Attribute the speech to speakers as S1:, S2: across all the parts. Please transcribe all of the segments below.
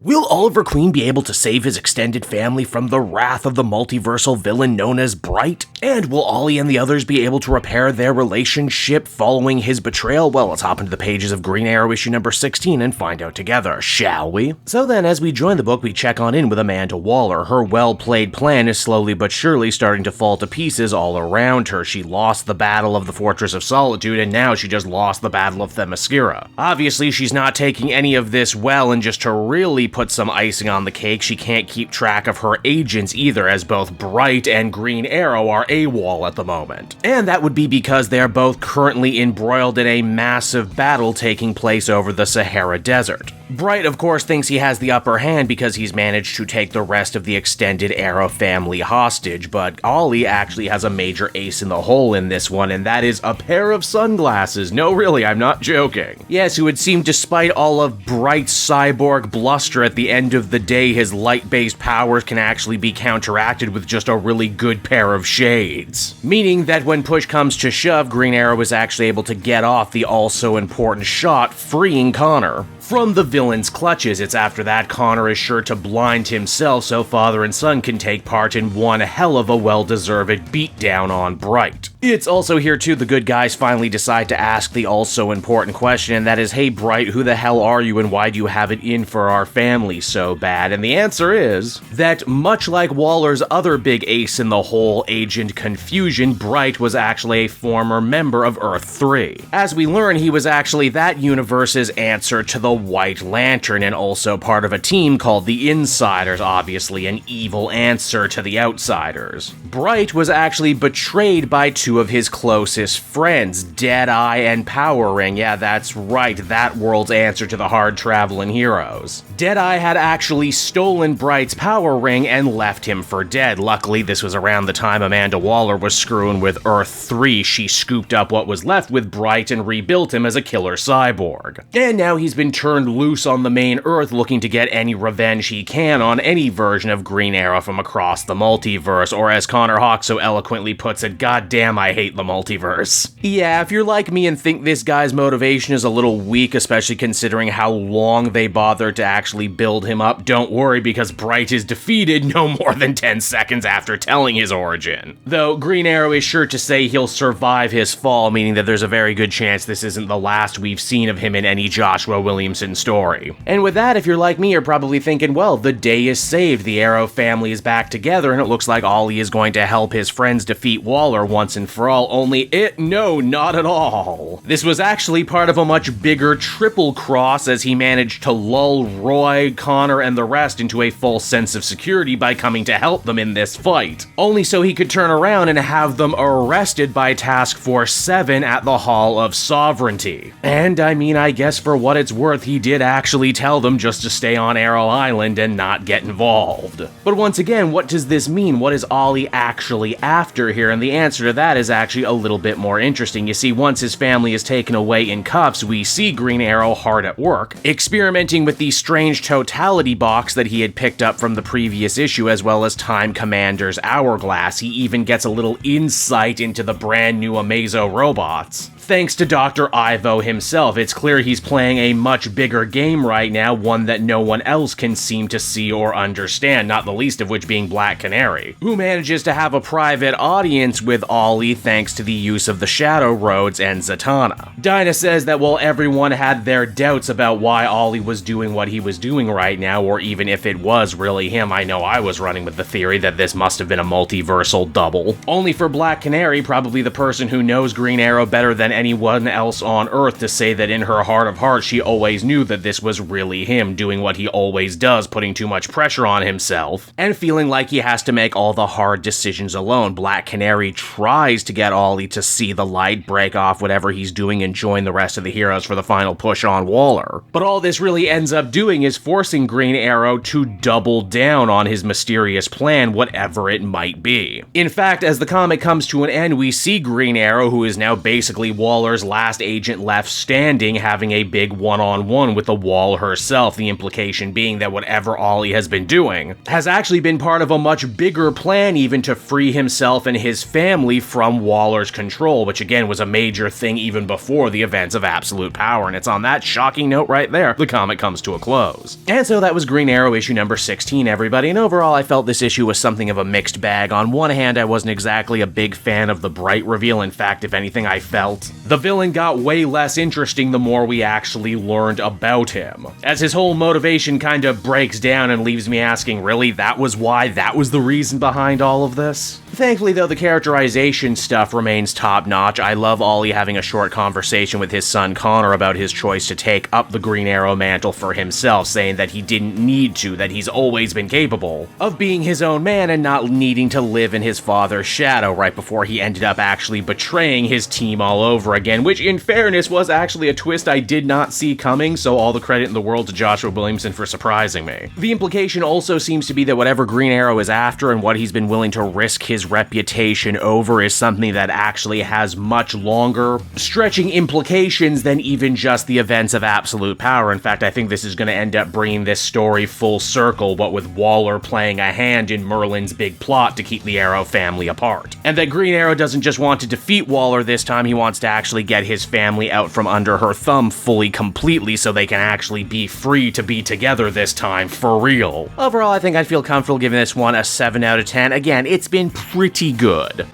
S1: Will Oliver Queen be able to save his extended family from the wrath of the multiversal villain known as Bright? And will Ollie and the others be able to repair their relationship following his betrayal? Well, let's hop into the pages of Green Arrow issue number 16 and find out together, shall we? So then, as we join the book, we check on in with Amanda Waller. Her well-played plan is slowly but surely starting to fall to pieces all around her. She lost the battle of the Fortress of Solitude, and now she just lost the battle of Themyscira. Obviously, she's not taking any of this well, and just to really put some icing on the cake, she can't keep track of her agents either, as both Bright and Green Arrow are AWOL at the moment. And that would be because they're both currently embroiled in a massive battle taking place over the Sahara Desert. Bright, of course, thinks he has the upper hand because he's managed to take the rest of the extended Arrow family hostage, but Ollie actually has a major ace in the hole in this one, and that is a pair of sunglasses. No, really, I'm not joking. Yes, it would seem despite all of Bright's cyborg bluster, at the end of the day, his light-based powers can actually be counteracted with just a really good pair of shades. Meaning that when push comes to shove, Green Arrow is actually able to get off the also-important shot, freeing Connor from the villain's clutches. It's after that Connor is sure to blind himself so father and son can take part in one hell of a well-deserved beatdown on Bright. It's also here too the good guys finally decide to ask the also important question, and that is, hey Bright, who the hell are you and why do you have it in for our family so bad? And the answer is that much like Waller's other big ace in the hole, Agent Confusion, Bright was actually a former member of Earth-3. As we learn, he was actually that universe's answer to the White Lantern, and also part of a team called the Insiders, obviously an evil answer to the Outsiders. Bright was actually betrayed by two of his closest friends, Deadeye and Power Ring. Yeah, that's right, that world's answer to the hard-traveling heroes. Deadeye had actually stolen Bright's Power Ring and left him for dead. Luckily, this was around the time Amanda Waller was screwing with Earth-3. She scooped up what was left with Bright and rebuilt him as a killer cyborg. And now he's been turned loose on the main Earth, looking to get any revenge he can on any version of Green Arrow from across the multiverse, or as Connor Hawk so eloquently puts it, goddamn I hate the multiverse. Yeah, if you're like me and think this guy's motivation is a little weak, especially considering how long they bothered to actually build him up, don't worry, because Bright is defeated no more than 10 seconds after telling his origin. Though Green Arrow is sure to say he'll survive his fall, meaning that there's a very good chance this isn't the last we've seen of him in any Joshua Williamson story. And with that, if you're like me, you're probably thinking, well, the day is saved, the Arrow family is back together, and it looks like Ollie is going to help his friends defeat Waller once and for all, only no, not at all. This was actually part of a much bigger triple cross, as he managed to lull Roy, Connor, and the rest into a false sense of security by coming to help them in this fight, only so he could turn around and have them arrested by Task Force 7 at the Hall of Sovereignty. And I mean, I guess for what it's worth, he did actually tell them just to stay on Arrow Island and not get involved. But once again, what does this mean? What is Ollie actually after here? And the answer to that is actually a little bit more interesting. You see, once his family is taken away in cuffs, we see Green Arrow hard at work, experimenting with the strange totality box that he had picked up from the previous issue, as well as Time Commander's hourglass. He even gets a little insight into the brand new Amazo robots. Thanks to Dr. Ivo himself, it's clear he's playing a much bigger game right now, one that no one else can seem to see or understand, not the least of which being Black Canary, who manages to have a private audience with Ollie thanks to the use of the Shadow Roads and Zatanna. Dinah says that while everyone had their doubts about why Ollie was doing what he was doing right now, or even if it was really him, I know I was running with the theory that this must have been a multiversal double. Only for Black Canary, probably the person who knows Green Arrow better than anyone else on Earth, to say that in her heart of hearts she always knew that this was really him, doing what he always does, putting too much pressure on himself, and feeling like he has to make all the hard decisions alone. Black Canary tries to get Ollie to see the light, break off whatever he's doing, and join the rest of the heroes for the final push on Waller. But all this really ends up doing is forcing Green Arrow to double down on his mysterious plan, whatever it might be. In fact, as the comic comes to an end, we see Green Arrow, who is now basically Waller's last agent left standing having a big one-on-one with the Wall herself, the implication being that whatever Ollie has been doing has actually been part of a much bigger plan even to free himself and his family from Waller's control, which again was a major thing even before the events of Absolute Power, and it's on that shocking note right there the comic comes to a close. And so that was Green Arrow issue number 16, everybody, and overall I felt this issue was something of a mixed bag. On one hand, I wasn't exactly a big fan of the Bright reveal. In fact, if anything, I felt the villain got way less interesting the more we actually learned about him, as his whole motivation kind of breaks down and leaves me asking, really, that was why? That was the reason behind all of this? Thankfully, though, the characterization stuff remains top-notch. I love Ollie having a short conversation with his son Connor about his choice to take up the Green Arrow mantle for himself, saying that he didn't need to, that he's always been capable of being his own man and not needing to live in his father's shadow, right before he ended up actually betraying his team all over again, which in fairness was actually a twist I did not see coming, so all the credit in the world to Joshua Williamson for surprising me. The implication also seems to be that whatever Green Arrow is after and what he's been willing to risk his reputation over is something that actually has much longer stretching implications than even just the events of Absolute Power. In fact, I think this is going to end up bringing this story full circle, but with Waller playing a hand in Merlin's big plot to keep the Arrow family apart. And that Green Arrow doesn't just want to defeat Waller this time, he wants to actually get his family out from under her thumb fully completely so they can actually be free to be together this time for real. Overall, I think I'd feel comfortable giving this one a 7 out of 10. Again, it's been pretty good.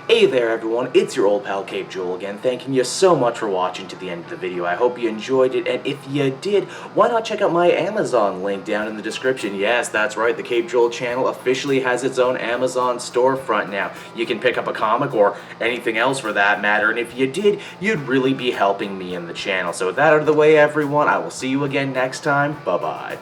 S1: Hey there everyone, it's your old pal Cape Joel again, thanking you so much for watching to the end of the video. I hope you enjoyed it, and if you did, why not check out my Amazon link down in the description. Yes, that's right, the Cape Joel channel officially has its own Amazon storefront now. You can pick up a comic or anything else for that matter, and if you did, you'd really be helping me in the channel. So with that out of the way everyone, I will see you again next time. Bye-bye.